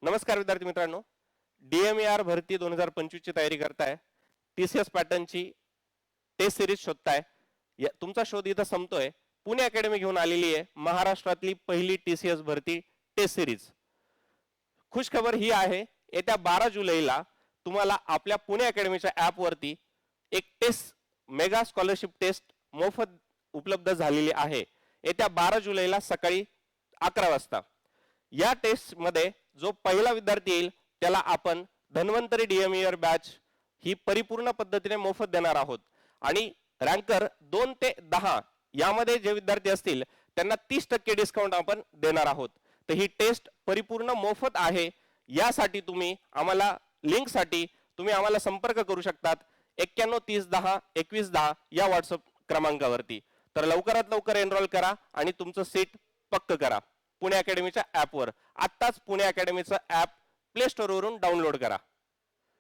नमस्कार विद्यार्थी मित्रांनो, DMER भरती 2025 ची तयारी करताय, TCS पॅटर्नची टेस्ट सिरीज शोधताय. तुमचा शोध इथं संपतोय. पुणे अकॅडमी घेऊन आलेली आहे महाराष्ट्रातली पहिली TCS भरती टेस्ट सिरीज. खुशखबर ही आहे, येत्या 12 जुलैला तुम्हाला आपल्या पुणे अकॅडमीच्या ऍप वरती एक टेस्ट मेगा स्कॉलरशिप टेस्ट मोफत उपलब्ध झालेली आहे. येत्या 12 जुलैला सकाळी 11 वाजता या टेस्ट मध्ये जो पहिला विद्यार्थी येईल त्याला आपण धन्वंतरी DMER बॅच ही परिपूर्ण पद्धतीने मोफत देणार आहोत. आणि रँकर 2 ते 10 यामध्ये जे विद्यार्थी असतील त्यांना 30% डिस्काउंट आपण देणार आहोत. तर ही टेस्ट परिपूर्ण मोफत आहे. यासाठी तुम्ही आम्हाला लिंकसाठी तुम्ही आम्हाला संपर्क करू शकतात 91 30 10 21 10 या व्हॉट्सअप क्रमांकावरती. तर लवकरात लवकर एनरोल करा आणि तुमचं सीट पक्क करा. पुणे अकॅडमीच्या ऍपवर आत्ताच पुणे अकॅडमीचं ऍप प्ले स्टोअरवरून डाउनलोड करा.